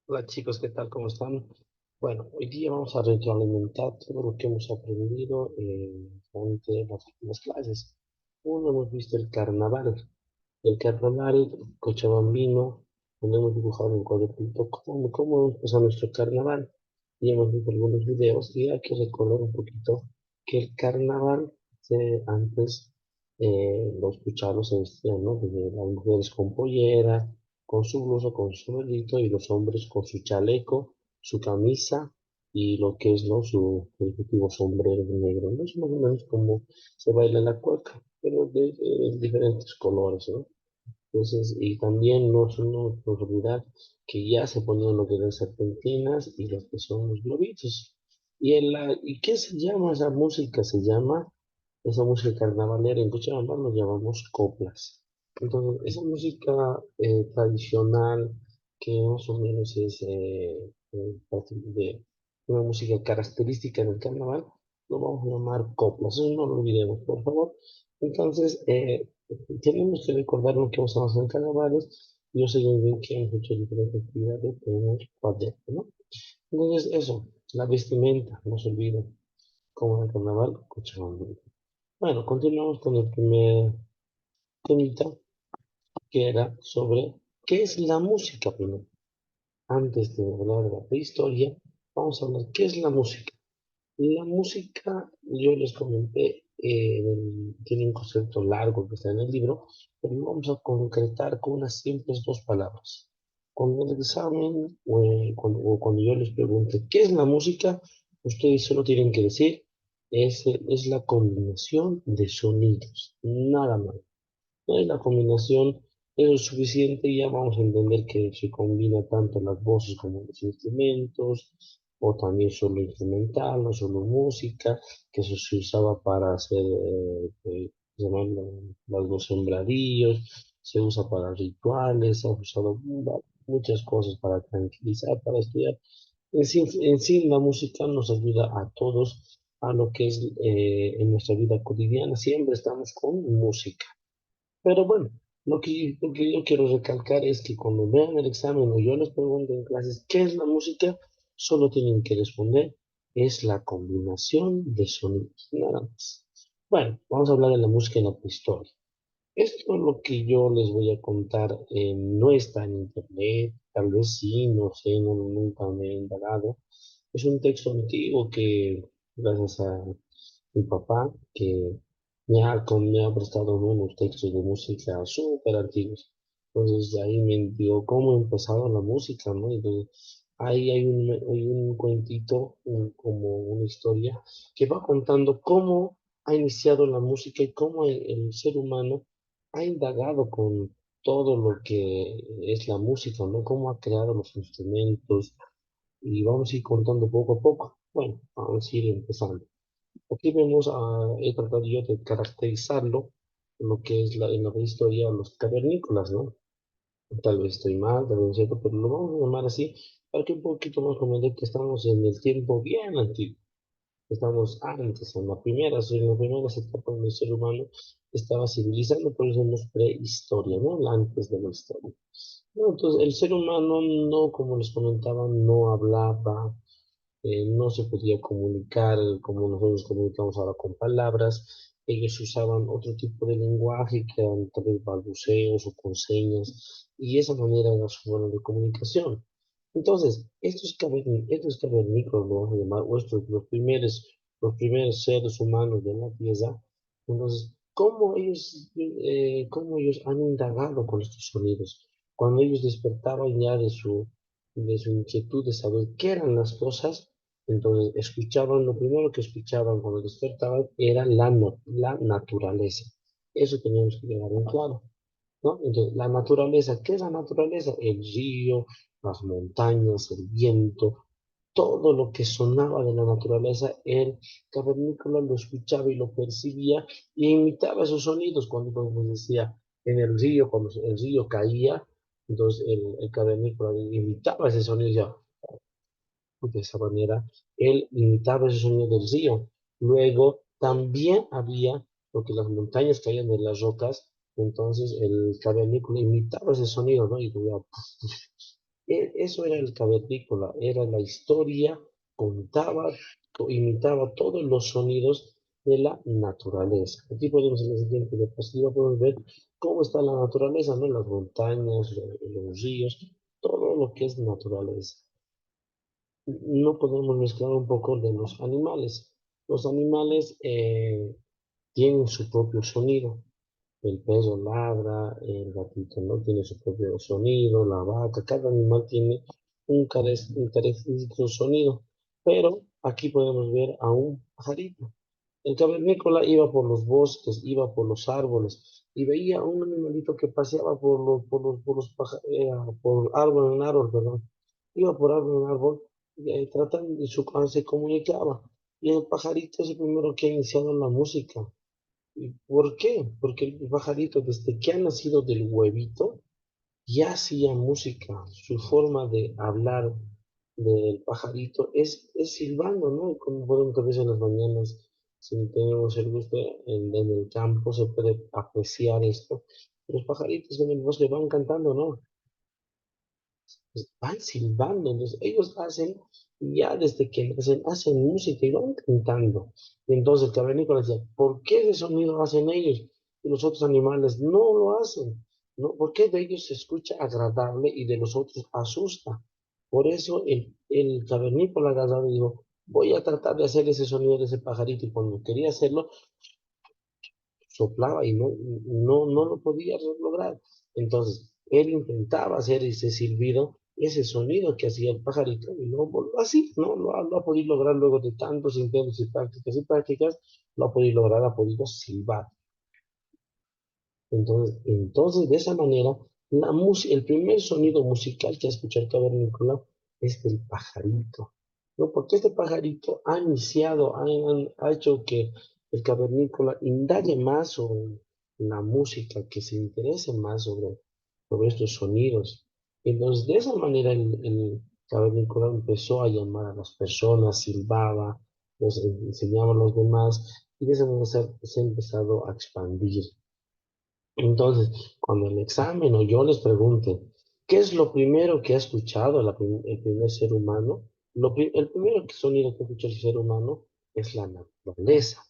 Hola chicos, ¿qué tal? ¿Cómo están? Bueno, hoy día vamos a retroalimentar todo lo que hemos aprendido durante las últimas clases. Uno, hemos visto el carnaval cochabambino, donde hemos dibujado en cuadrito cómo empezó nuestro carnaval. Y hemos visto algunos videos y hay que recordar un poquito que el carnaval antes lo escuchaba, se vestían, ¿no? Desde las mujeres con pollera, con su blusa, con su velito, y los hombres con su chaleco, su camisa y lo que es, ¿no? Su respectivo sombrero negro, ¿no? Es más o menos como se baila la cueca, pero de diferentes colores, ¿no? Entonces, y también no nos olvidar que ya se ponían lo que eran serpentinas y los que son los globitos. ¿Y qué se llama esa música? Esa música carnavalera, en Cochabamba lo llamamos coplas. Entonces, esa música tradicional que más o menos es parte de una música característica del carnaval, lo vamos a llamar coplas. Eso no lo olvidemos, por favor. Entonces, tenemos que recordar lo que hemos avanzado en carnavales. Yo sé muy bien que hemos hecho diferentes actividades en el cuaderno, ¿no? Entonces, eso, la vestimenta, no se olvide, como en el carnaval, Cochabamba. Bueno, continuamos con el primer temita, que era sobre qué es la música primero. Antes de hablar de la prehistoria, vamos a hablar qué es la música. La música, yo les comenté, tiene un concepto largo que está en el libro, pero lo vamos a concretar con unas simples dos palabras. Cuando el examen o cuando yo les pregunte qué es la música, ustedes solo tienen que decir, es la combinación de sonidos, nada más. No hay la combinación, es suficiente y ya vamos a entender que se combina tanto las voces como los instrumentos, o también solo instrumental, o solo música, que eso se usaba para hacer, se llaman los sembradíos, se usa para rituales, se ha usado muchas cosas para tranquilizar, para estudiar. En sí, la música nos ayuda a todos a lo que es en nuestra vida cotidiana, siempre estamos con música. Pero bueno, lo que yo quiero recalcar es que cuando vean el examen o yo les pregunto en clases qué es la música, solo tienen que responder, es la combinación de sonidos, nada más. Bueno, vamos a hablar de la música en la prehistoria. Esto es lo que yo les voy a contar, no está en internet, tal vez sí, no sé, nunca me he indagado. Es un texto antiguo que, gracias a mi papá, que me ha prestado unos textos de música súper antiguos. Entonces ahí me digo cómo ha empezado la música, ¿no? Entonces ahí hay un cuentito, como una historia, que va contando cómo ha iniciado la música y cómo el ser humano ha indagado con todo lo que es la música, ¿no? Cómo ha creado los instrumentos y vamos a ir contando poco a poco. Bueno, vamos a ir empezando. Aquí vemos, he tratado yo de caracterizarlo, lo que es en la prehistoria, los cavernícolas, ¿no? Tal vez estoy mal, tal vez no es cierto, pero lo vamos a llamar así para que un poquito más comprender que estamos en el tiempo bien antiguo. Estamos antes, en la primera etapa donde el ser humano estaba civilizando, por eso es prehistoria, ¿no? La antes de la historia. No, entonces, el ser humano no, como les comentaba, no hablaba, no se podía comunicar como nosotros comunicamos ahora con palabras. Ellos usaban otro tipo de lenguaje que eran tal vez balbuceos o con señas, y esa manera era su forma de comunicación. Entonces, estos cavernícolas, lo vamos a llamar, o los primeros seres humanos de la Tierra, entonces, cómo ellos han indagado con estos sonidos? Cuando ellos despertaban ya de su inquietud de saber qué eran las cosas, entonces escuchaban, lo primero que escuchaban cuando despertaban era la naturaleza. Eso teníamos que llevar en claro, ¿no? Entonces, la naturaleza, ¿qué es la naturaleza? El río, las montañas, el viento, todo lo que sonaba de la naturaleza, el cavernícola lo escuchaba y lo percibía y imitaba esos sonidos cuando, nos decía, en el río, cuando el río caía, entonces el cavernícola imitaba ese sonido y decía, de esa manera, él imitaba ese sonido del río. Luego, también había, porque las montañas caían de las rocas, entonces el cavernícola imitaba ese sonido, ¿no? Y decía, Eso era el cavernícola, era la historia, contaba, imitaba todos los sonidos de la naturaleza. Aquí podemos en la siguiente diapositiva podemos ver cómo está la naturaleza, ¿no? Las montañas, los ríos, todo lo que es naturaleza. No podemos mezclar un poco de los animales. Los animales tienen su propio sonido. El perro ladra, el gatito no tiene su propio sonido, la vaca, cada animal tiene un característico sonido. Pero aquí podemos ver a un pajarito. El cavernícola iba por los bosques, iba por los árboles y veía a un animalito que paseaba por árbol en árbol, perdón. Iba por árbol en árbol, tratando de se comunicaba. Y el pajarito es el primero que ha iniciado la música. ¿Y por qué? Porque el pajarito, desde que ha nacido del huevito, ya hacía música. Su forma de hablar del pajarito es silbando, ¿no? Como podemos ver en las mañanas, si tenemos el gusto en el campo, se puede apreciar esto. Los pajaritos en el bosque van cantando, ¿no? Pues van silbando, entonces ellos hacen, ya desde que nacen, hacen música y van cantando. Y entonces el cavernícola decía, ¿por qué ese sonido hacen ellos y los otros animales no lo hacen? ¿No? ¿Por qué de ellos se escucha agradable y de los otros asusta? Por eso el cavernícola agarrado dijo, voy a tratar de hacer ese sonido de ese pajarito y cuando quería hacerlo, soplaba y no lo podía lograr. Entonces, él intentaba hacer ese silbido, ese sonido que hacía el pajarito, y no así, no lo ha podido lograr luego de tantos intentos y prácticas, lo ha podido lograr, ha podido silbar. Entonces, de esa manera, el primer sonido musical que ha escuchado el cavernícola es del pajarito. ¿No? Porque este pajarito ha iniciado, ha hecho que el cavernícola indague más sobre la música, que se interese más sobre estos sonidos. Entonces, de esa manera, el cavernícola empezó a llamar a las personas, silbaba, los enseñaba a los demás, y de esa manera se ha empezado a expandir. Entonces, cuando el examen o yo les pregunte, ¿qué es lo primero que ha escuchado el primer ser humano? El primer sonido que escucha el ser humano es la naturaleza,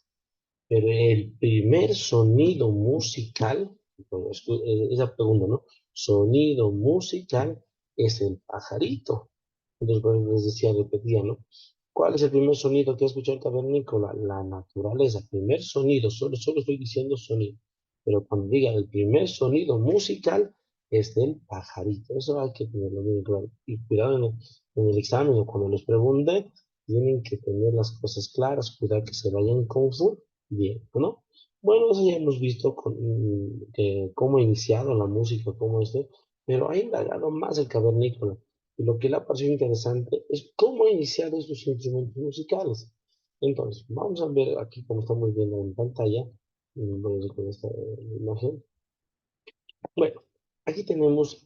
pero el primer sonido musical, bueno, esa pregunta, ¿no? Sonido musical es el pajarito. Entonces, bueno, les decía, repetía, ¿no? ¿Cuál es el primer sonido que ha escuchado el cavernícola? La naturaleza. Primer sonido, solo estoy diciendo sonido. Pero cuando diga el primer sonido musical es del pajarito. Eso hay que tenerlo muy claro. Y cuidado en el examen o cuando les pregunte, tienen que tener las cosas claras, cuidado que se vayan confundiendo, ¿no? Bueno, eso ya hemos visto cómo ha iniciado la música, cómo pero ha indagado más el cavernícola. Y lo que le ha parecido interesante es cómo ha iniciado estos instrumentos musicales. Entonces, vamos a ver aquí, como estamos viendo en pantalla, voy a ir con esta imagen. Bueno, aquí tenemos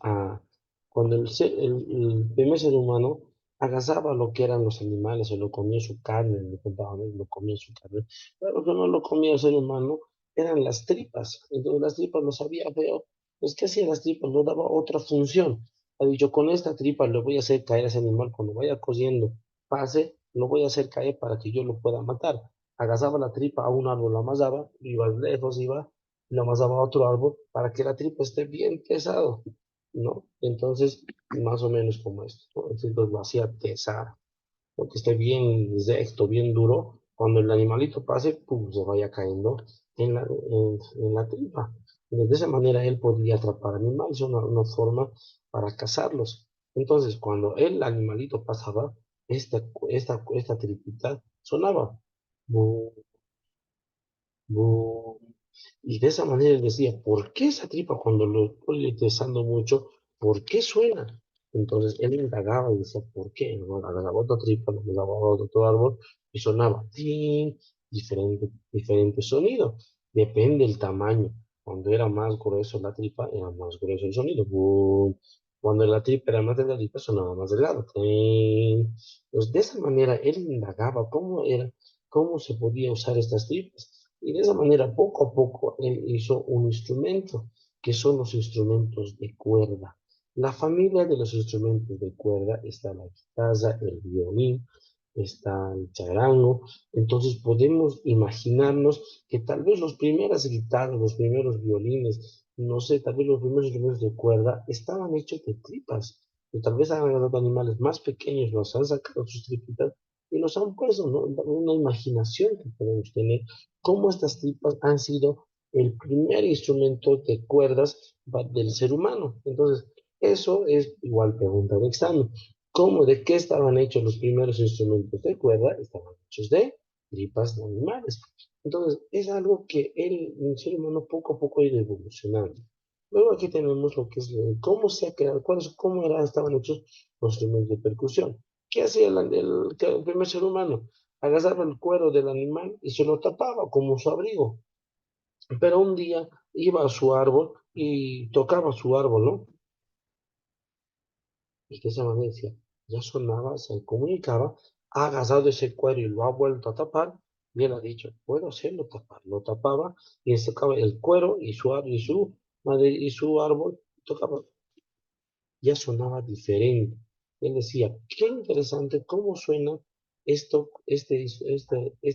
cuando el primer ser humano agasaba lo que eran los animales, o lo comía su carne, le contaban, ¿no? Lo comía su carne. Pero lo que no lo comía el ser humano eran las tripas. Entonces las tripas no sabía feo. Pues, ¿qué hacía las tripas? No daba otra función. Ha dicho, con esta tripa le voy a hacer caer a ese animal cuando vaya cociendo, pase, lo voy a hacer caer para que yo lo pueda matar. Agasaba la tripa a un árbol, lo amasaba, iba lejos, iba lo amasaba a otro árbol para que la tripa esté bien pesado, ¿no? Entonces, más o menos como esto, ¿no? Entonces lo hacía pesar, porque esté bien recto, bien duro, cuando el animalito pase, pum, se vaya cayendo en la tripa. Entonces, de esa manera él podía atrapar animales, una forma para cazarlos. Entonces, cuando el animalito pasaba, esta tripita sonaba. Bu, bu, y de esa manera él decía, ¿por qué esa tripa cuando lo estoy utilizando mucho, por qué suena? Entonces él indagaba y decía, ¿por qué? ¿No? Agarraba otra tripa, lo agarraba a otro árbol y sonaba, ¡tin! Diferente sonido. Depende del tamaño. Cuando era más grueso la tripa, era más grueso el sonido. ¡Bum! Cuando la tripa era más delgadita, sonaba más delgado. ¡Tin! Entonces, de esa manera él indagaba cómo se podía usar estas tripas. Y de esa manera, poco a poco, él hizo un instrumento, que son los instrumentos de cuerda. La familia de los instrumentos de cuerda está la guitarra, el violín, está el charango. Entonces podemos imaginarnos que tal vez los primeras guitarras, los primeros violines, no sé, tal vez los primeros instrumentos de cuerda estaban hechos de tripas. Y tal vez han agarrado animales más pequeños, los han sacado sus tripitas y los han puesto, ¿no? Una imaginación que podemos tener, cómo estas tripas han sido el primer instrumento de cuerdas del ser humano. Entonces, eso es igual pregunta de examen. ¿Cómo, de qué estaban hechos los primeros instrumentos de cuerda? Estaban hechos de tripas de animales. Entonces, es algo que el ser humano poco a poco ha ido evolucionando. Luego aquí tenemos lo que es cómo se ha creado, cómo estaban hechos los instrumentos de percusión. ¿Qué hacía el primer ser humano? Agarraba el cuero del animal y se lo tapaba como su abrigo. Pero un día iba a su árbol y tocaba su árbol, ¿no? Y de esa manera decía, ya sonaba, se comunicaba, ha agarrado ese cuero y lo ha vuelto a tapar, y él ha dicho, puedo hacerlo tapar, lo tapaba y sacaba el cuero y su árbol, tocaba, ya sonaba diferente. Él decía, qué interesante cómo suena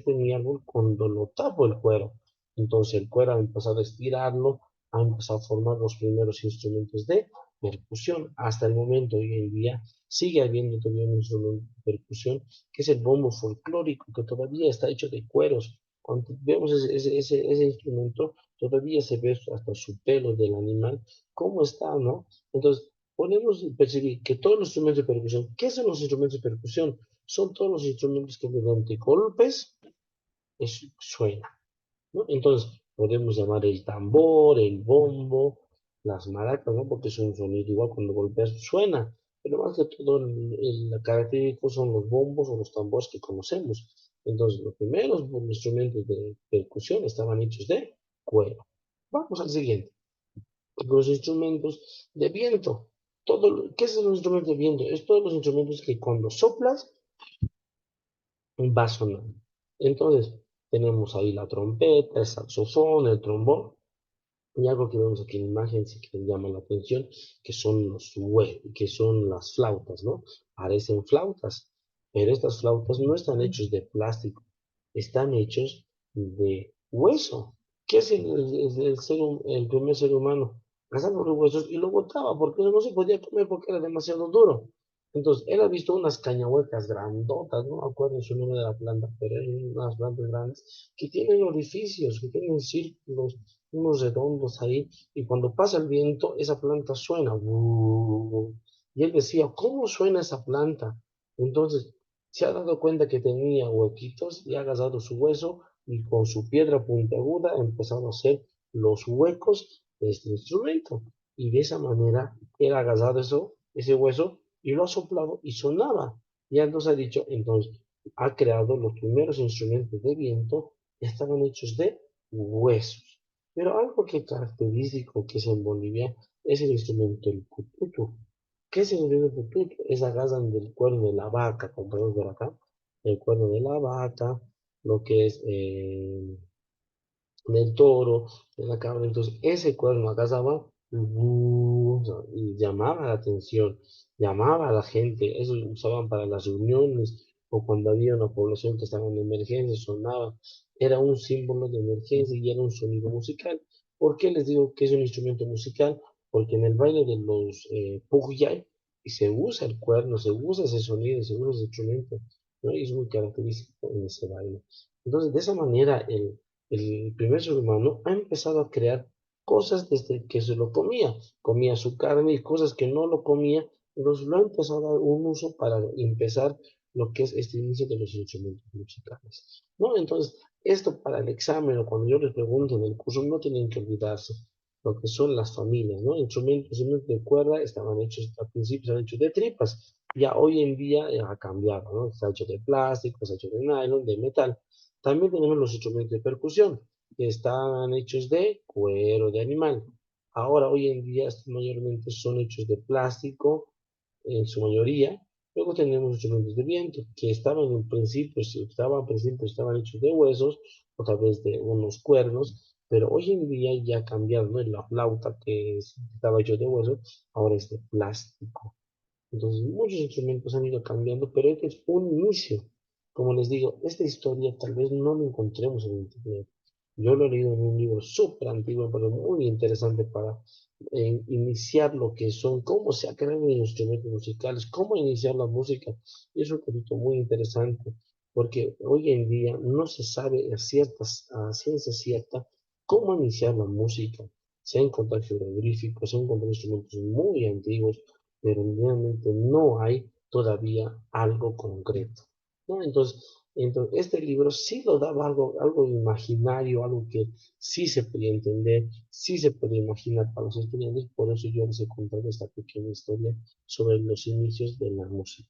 mi árbol cuando lo tapo el cuero. Entonces el cuero ha empezado a estirarlo, ha empezado a formar los primeros instrumentos de percusión. Hasta el momento, hoy en día, sigue habiendo todavía un instrumento de percusión que es el bombo folclórico, que todavía está hecho de cueros. Cuando vemos ese instrumento, todavía se ve hasta su pelo del animal, cómo está, ¿no? Entonces, podemos percibir que todos los instrumentos de percusión, ¿qué son los instrumentos de percusión? Son todos los instrumentos que mediante golpes suenan, ¿no? Entonces, podemos llamar el tambor, el bombo, las maracas, ¿no? Porque es un sonido igual cuando golpeas, suena. Pero más que todo, el característico son los bombos o los tambores que conocemos. Entonces, los primeros instrumentos de percusión estaban hechos de cuero. Vamos al siguiente. Los instrumentos de viento. ¿Qué es un instrumento de viento? Es todos los instrumentos que cuando soplas va sonando. Entonces, tenemos ahí la trompeta, el saxofón, el trombón, y algo que vemos aquí en la imagen, sí que llama la atención, que son las flautas, ¿no? Parecen flautas, pero estas flautas no están hechos de plástico, están hechos de hueso. ¿Qué es el primer ser humano? Cazaba los huesos y lo botaba porque no se podía comer porque era demasiado duro. Entonces, él ha visto unas cañahuecas grandotas, no me acuerdo su nombre de la planta, pero hay unas plantas grandes que tienen orificios, que tienen círculos, unos redondos ahí, y cuando pasa el viento, esa planta suena. Y él decía, ¿cómo suena esa planta? Entonces, se ha dado cuenta que tenía huequitos y ha agarrado su hueso y con su piedra puntiaguda ha empezado a hacer los huecos de este instrumento. Y de esa manera, él ha agarrado ese hueso y lo ha soplado y sonaba. Y entonces ha dicho, entonces, ha creado los primeros instrumentos de viento que estaban hechos de huesos. Pero algo que es característico que es en Bolivia es el instrumento del cututu. ¿Qué es el instrumento del cututu? Es agarran del cuerno de la vaca, como podemos ver acá, el cuerno de la vaca, lo que es del toro, de la cabra. Entonces, ese cuerno agarraba y llamaba la atención, llamaba a la gente. Eso lo usaban para las reuniones o cuando había una población que estaba en emergencia, sonaba. Era un símbolo de emergencia y era un sonido musical. ¿Por qué les digo que es un instrumento musical? Porque en el baile de los Pujllay se usa el cuerno, se usa ese sonido, se usa ese instrumento, ¿no? Y es muy característico en ese baile. Entonces, de esa manera, el primer ser humano ha empezado a crear cosas desde que se lo comía. Comía su carne y cosas que no lo comía, entonces lo ha empezado a dar un uso para empezar lo que es este inicio de los instrumentos musicales, ¿no? Entonces, esto para el examen o cuando yo les pregunto en el curso, no tienen que olvidarse lo que son las familias, ¿no? Instrumentos de cuerda estaban hechos, al principio estaban hechos de tripas, ya hoy en día ha cambiado, ¿no? Está hecho de plástico, está hecho de nylon, de metal. También tenemos los instrumentos de percusión, que están hechos de cuero de animal. Ahora, hoy en día, mayormente son hechos de plástico, en su mayoría. Luego tenemos instrumentos de viento, que estaban en principio, estaban hechos de huesos, o tal vez de unos cuernos, pero hoy en día ya ha cambiado, ¿no? La flauta estaba hecho de hueso, ahora es de plástico. Entonces, muchos instrumentos han ido cambiando, pero este es un inicio. Como les digo, esta historia tal vez no la encontremos en internet. Yo lo he leído en un libro súper antiguo, pero muy interesante para iniciar lo que son, cómo se ha creado los instrumentos musicales, cómo iniciar la música. Y es un poquito muy interesante, porque hoy en día no se sabe a ciencia cierta cómo iniciar la música. Se han encontrado jeroglíficos, se han encontrado instrumentos muy antiguos, pero realmente no hay todavía algo concreto, ¿no? Entonces, este libro sí lo daba algo imaginario, algo que sí se podía entender, sí se podía imaginar para los estudiantes, por eso yo les he contado esta pequeña historia sobre los inicios de la música.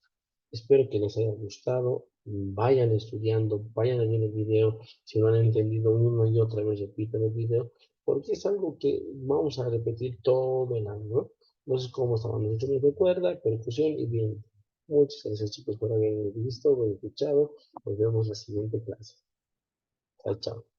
Espero que les haya gustado, vayan estudiando, vayan a ver el video, si no han entendido una y otra vez repitan el video, porque es algo que vamos a repetir todo el año, ¿no? Entonces, cómo estaban los instrumentos de cuerda, percusión y viento. Muchas gracias chicos por haberme visto o escuchado. Nos vemos en la siguiente clase. Chao, chao.